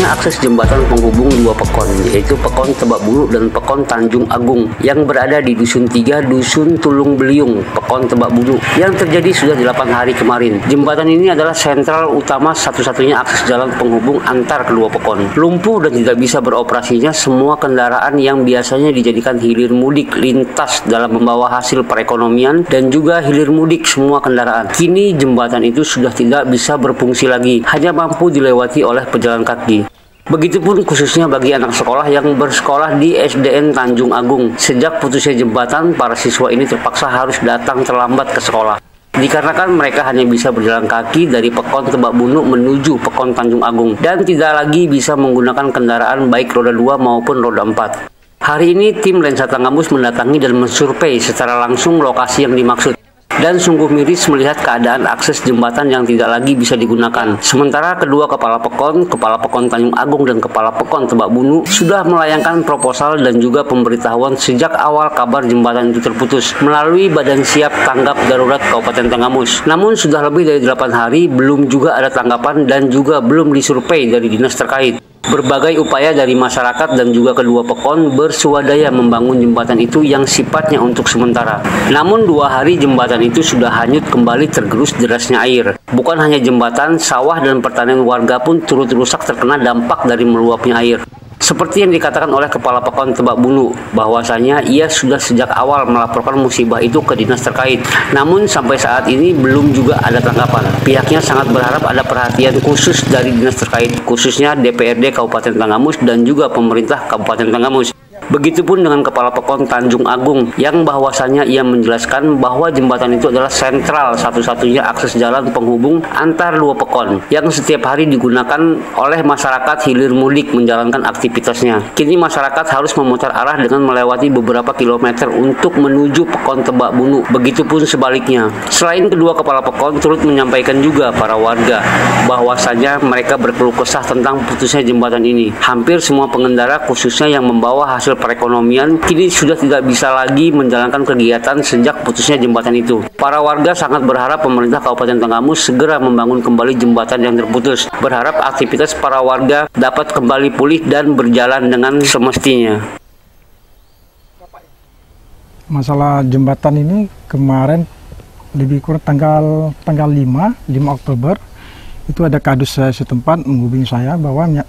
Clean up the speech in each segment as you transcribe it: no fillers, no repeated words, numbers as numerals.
satu-satunya akses jembatan penghubung dua Pekon, yaitu Pekon Tebak Bulu dan Pekon Tanjung Agung yang berada di Dusun 3, Dusun Tulung Beliung, Pekon Tebak Bulu, yang terjadi sudah 8 hari kemarin. Jembatan ini adalah sentral utama satu-satunya akses jalan penghubung antar kedua Pekon. Lumpuh dan tidak bisa beroperasinya semua kendaraan yang biasanya dijadikan hilir mudik lintas dalam membawa hasil perekonomian dan juga hilir mudik semua kendaraan. Kini jembatan itu sudah tidak bisa berfungsi lagi, hanya mampu dilewati oleh pejalan kaki. Begitupun khususnya bagi anak sekolah yang bersekolah di SDN Tanjung Agung. Sejak putusnya jembatan, para siswa ini terpaksa harus datang terlambat ke sekolah. Dikarenakan mereka hanya bisa berjalan kaki dari Pekon Tebak Bulu menuju Pekon Tanjung Agung dan tidak lagi bisa menggunakan kendaraan baik roda 2 maupun roda 4. Hari ini tim Lensa Tanggamus mendatangi dan mensurvei secara langsung lokasi yang dimaksud. Dan sungguh miris melihat keadaan akses jembatan yang tidak lagi bisa digunakan. Sementara kedua Kepala Pekon Tanjung Agung dan Kepala Pekon Tebak Bulu sudah melayangkan proposal dan juga pemberitahuan sejak awal kabar jembatan itu terputus melalui Badan Siap Tanggap Darurat Kabupaten Tanggamus. Namun sudah lebih dari 8 hari belum juga ada tanggapan dan juga belum disurvei dari dinas terkait. Berbagai upaya dari masyarakat dan juga kedua Pekon bersuadaya membangun jembatan itu yang sifatnya untuk sementara. Namun 2 hari jembatan itu sudah hanyut kembali tergerus derasnya air. Bukan hanya jembatan, sawah dan pertanian warga pun turut rusak terkena dampak dari meluapnya air. Seperti yang dikatakan oleh Kepala Pekon Tebak Bulu, bahwasanya ia sudah sejak awal melaporkan musibah itu ke dinas terkait. Namun sampai saat ini belum juga ada tanggapan. Pihaknya sangat berharap ada perhatian khusus dari dinas terkait, khususnya DPRD Kabupaten Tanggamus dan juga pemerintah Kabupaten Tanggamus. Begitupun dengan Kepala Pekon Tanjung Agung yang bahwasanya ia menjelaskan bahwa jembatan itu adalah sentral satu-satunya akses jalan penghubung antar dua Pekon yang setiap hari digunakan oleh masyarakat hilir mudik menjalankan aktivitasnya. Kini masyarakat harus memutar arah dengan melewati beberapa kilometer untuk menuju Pekon Tebak Bulu. Begitupun sebaliknya. Selain kedua Kepala Pekon turut menyampaikan juga para warga bahwasanya mereka berkeluh kesah tentang putusnya jembatan ini. Hampir semua pengendara khususnya yang membawa hasil perekonomian kini sudah tidak bisa lagi menjalankan kegiatan sejak putusnya jembatan itu. Para warga sangat berharap pemerintah Kabupaten Tanggamus segera membangun kembali jembatan yang terputus. Berharap aktivitas para warga dapat kembali pulih dan berjalan dengan semestinya. Masalah jembatan ini kemarin lebih kurang tanggal 5 Oktober itu ada kadus saya setempat menghubungi saya bahwa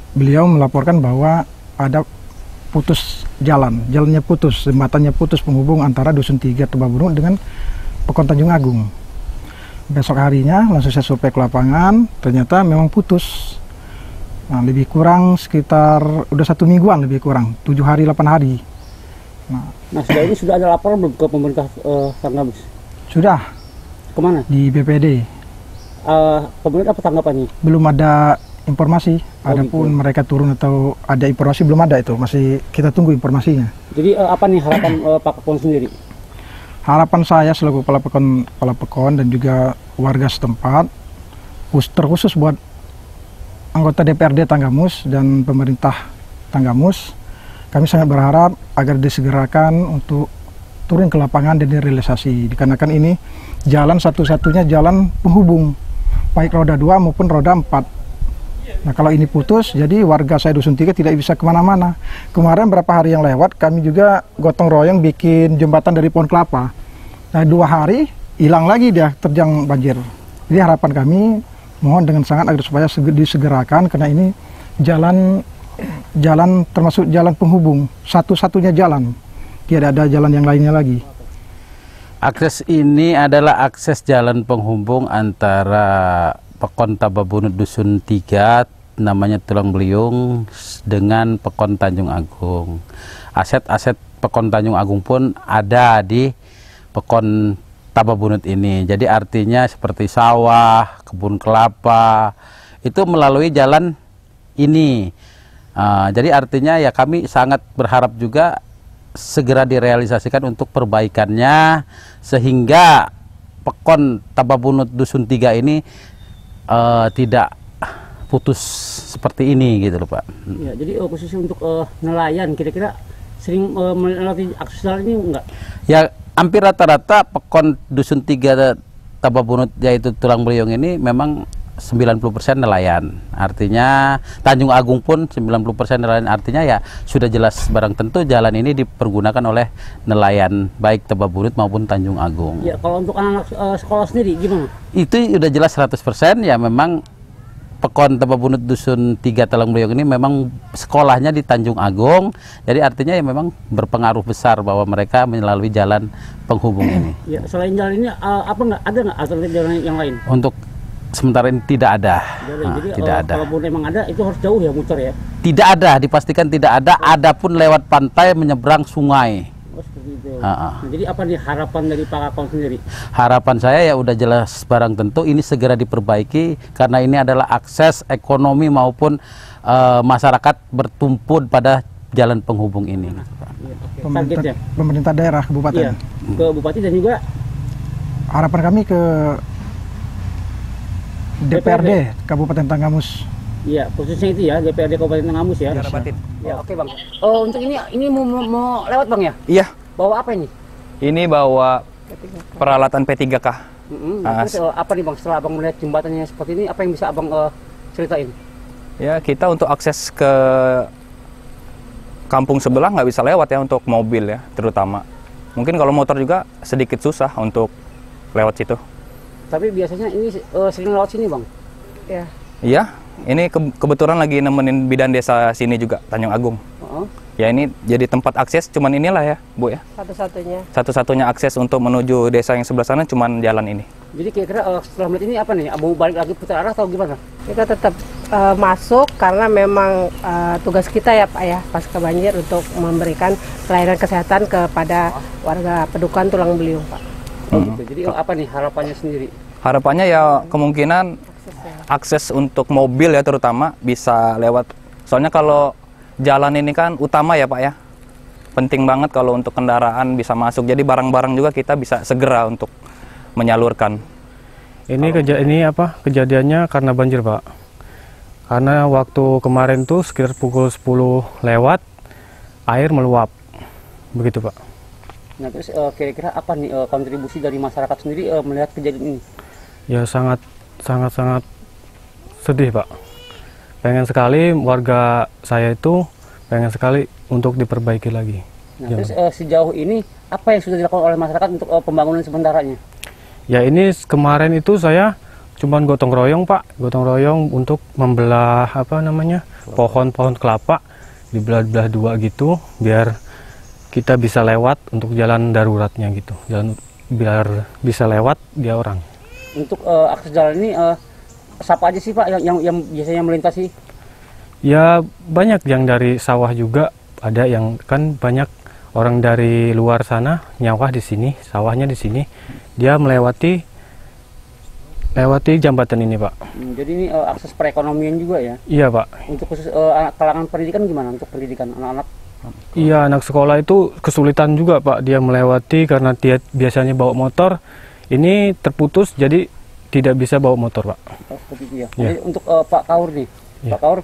beliau melaporkan bahwa ada putus jalannya putus, jembatannya putus penghubung antara Dusun 3 Tebak Bulu dengan Pekon Tanjung Agung. Besok harinya langsung saya survei ke lapangan, ternyata memang putus. Nah, lebih kurang sekitar udah 1 mingguan, lebih kurang 7 hari 8 hari. Nah sejauh ini sudah ada laporan belum ke pemerintah Tanggamus? Sudah. Kemana? Di BPD. Pemerintah apa tanggapannya? Belum ada informasi, adapun mereka turun atau ada informasi belum ada, itu masih kita tunggu informasinya. Jadi apa nih harapan Pak Pekon sendiri? Harapan saya selaku Kepala Pekon dan juga warga setempat, terkhusus buat anggota DPRD Tanggamus dan pemerintah Tanggamus, kami sangat berharap agar disegerakan untuk turun ke lapangan dan direalisasi, dikarenakan ini jalan satu-satunya jalan penghubung baik roda 2 maupun roda 4. Nah kalau ini putus, jadi warga saya Dusun 3 tidak bisa kemana-mana. Kemarin berapa hari yang lewat, kami juga gotong royong bikin jembatan dari pohon kelapa. Nah 2 hari, hilang lagi dia terjang banjir. Jadi harapan kami, mohon dengan sangat agar supaya disegerakan, karena ini jalan termasuk jalan penghubung, satu-satunya jalan. Tidak ada jalan yang lainnya lagi. Akses ini adalah akses jalan penghubung antara Pekon Tebak Bulu Dusun 3 namanya Tulung Beliung dengan Pekon Tanjung Agung. Aset-aset Pekon Tanjung Agung pun ada di Pekon Tebak Bulu ini. Jadi artinya seperti sawah, kebun kelapa itu melalui jalan ini. Jadi artinya ya kami sangat berharap juga segera direalisasikan untuk perbaikannya sehingga Pekon Tebak Bulu Dusun 3 ini tidak putus seperti ini gitu loh Pak. Ya, jadi khususnya untuk nelayan kira-kira sering melewati akses jalan ini enggak? Ya hampir rata-rata Pekon Dusun 3 Tebak Bulu yaitu Tulung Beliung ini memang 90% nelayan. Artinya Tanjung Agung pun 90% nelayan. Artinya ya sudah jelas barang tentu jalan ini dipergunakan oleh nelayan baik Tebabunut maupun Tanjung Agung. Ya, kalau untuk anak sekolah sendiri gimana? Itu udah jelas 100% ya, memang Pekon Tebabunut Dusun 3 Talang Beliung ini memang sekolahnya di Tanjung Agung. Jadi artinya ya memang berpengaruh besar bahwa mereka melalui jalan penghubung ini. Ya, selain jalan ini ada nggak alternatif jalan yang lain? Untuk sementara ini tidak ada. Jadi tidak ada. Kalaupun memang ada itu harus jauh ya muter ya? Tidak ada, dipastikan tidak ada. Adapun lewat pantai menyeberang sungai. Oh, seperti itu. Nah, jadi apa nih harapan dari Pak Kakon sendiri? Harapan saya ya udah jelas barang tentu ini segera diperbaiki, karena ini adalah akses ekonomi maupun masyarakat bertumpu pada jalan penghubung ini. Pemerintah daerah kabupaten. Iya, ke bupati dan juga harapan kami ke DPRD Kabupaten Tanggamus. Iya, khususnya itu ya, DPRD Kabupaten Tanggamus ya. Ya, oke Bang. Oh, untuk ini mau lewat Bang ya? Iya. Bawa apa ini? Ini bawa peralatan P3K. Terus apa nih Bang, setelah Abang melihat jembatannya seperti ini, apa yang bisa Abang ceritain? Ya, kita untuk akses ke kampung sebelah nggak bisa lewat ya untuk mobil ya, terutama. Mungkin kalau motor juga sedikit susah untuk lewat situ. Tapi biasanya ini sering lewat sini Bang? Ya. Iya, ini kebetulan lagi nemenin bidan desa sini juga, Tanjung Agung. Ya ini jadi tempat akses, cuman inilah ya Bu ya. Satu-satunya. Satu-satunya akses untuk menuju desa yang sebelah sana cuman jalan ini. Jadi kira-kira setelah melihat ini apa nih? Abang balik lagi putar arah atau gimana? Kita tetap masuk karena memang tugas kita ya Pak ya, pasca banjir untuk memberikan pelayanan kesehatan kepada warga Pedukuhan Tulang Beliung Pak. Oh gitu. Jadi apa nih harapannya sendiri? Harapannya ya kemungkinan akses untuk mobil ya terutama bisa lewat. Soalnya kalau jalan ini kan utama ya Pak ya. Penting banget kalau untuk kendaraan bisa masuk. Jadi barang-barang juga kita bisa segera untuk menyalurkan. Ini kejadiannya karena banjir Pak. Karena waktu kemarin tuh sekitar pukul 10 lewat air meluap. Begitu Pak. Nah terus kira-kira apa nih kontribusi dari masyarakat sendiri melihat kejadian ini? Ya sangat sedih Pak. Pengen sekali warga saya itu pengen sekali untuk diperbaiki lagi. Nah terus sejauh ini apa yang sudah dilakukan oleh masyarakat untuk pembangunan sementaranya? Ya ini kemarin itu saya cuman gotong royong Pak, gotong royong untuk membelah pohon-pohon kelapa, dibelah-belah dua gitu biar kita bisa lewat untuk jalan daruratnya gitu, jalan biar bisa lewat dia orang. Untuk akses jalan ini siapa aja sih Pak yang biasanya melintasi? Ya banyak yang dari sawah juga, ada yang kan banyak orang dari luar sana nyawah di sini, sawahnya di sini, dia melewati jembatan ini Pak. Jadi ini akses perekonomian juga ya? Iya Pak. Untuk khusus kalangan pendidikan gimana untuk pendidikan anak-anak? Iya, anak sekolah itu kesulitan juga Pak, dia melewati karena dia biasanya bawa motor, ini terputus jadi tidak bisa bawa motor Pak. Oh, seperti itu ya. Ya. Jadi untuk Pak Kaur nih, Ya. Pak Kaur,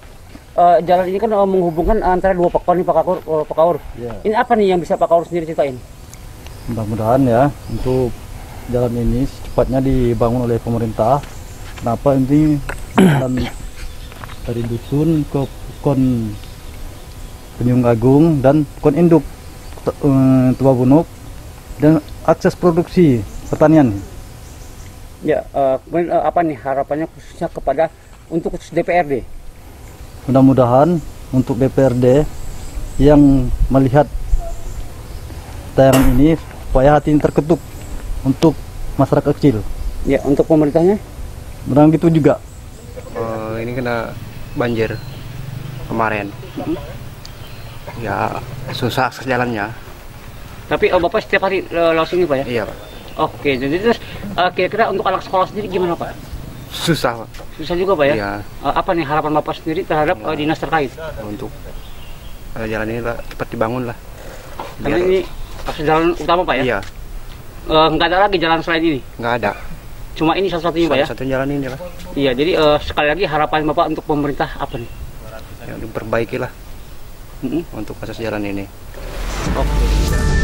jalan ini kan menghubungkan antara dua pekon nih Pak Kaur. Ya. Ini apa nih yang bisa Pak Kaur sendiri ceritain? Mudah-mudahan ya untuk jalan ini secepatnya dibangun oleh pemerintah. Kenapa ini jalan dari dusun ke Pekon Tanjung Agung dan Pekon Induk Tebabunut dan akses produksi pertanian. Ya, kemudian apa nih harapannya khususnya kepada untuk khusus DPRD? Mudah-mudahan untuk DPRD yang melihat tayangan ini supaya hati terketuk untuk masyarakat kecil. Ya, untuk pemerintahnya? Mudah gitu juga. Ini kena banjir kemarin. Ya susah akses jalannya. Tapi Bapak setiap hari lewat sini Pak ya? Iya Pak. Oke, jadi terus kira-kira untuk anak sekolah sendiri gimana Pak? Susah Pak. Susah juga Pak ya? Iya. Apa nih harapan Bapak sendiri terhadap dinas terkait? Untuk jalan ini lah, cepat dibangun lah. Karena ini akses jalan utama Pak ya? Iya. Nggak ada lagi jalan selain ini? Nggak ada. Cuma ini satu-satunya Pak ya? Satu jalan ini lah. Iya, jadi sekali lagi harapan Bapak untuk pemerintah apa nih? Ya diperbaiki lah untuk akses jalan ini. Oke.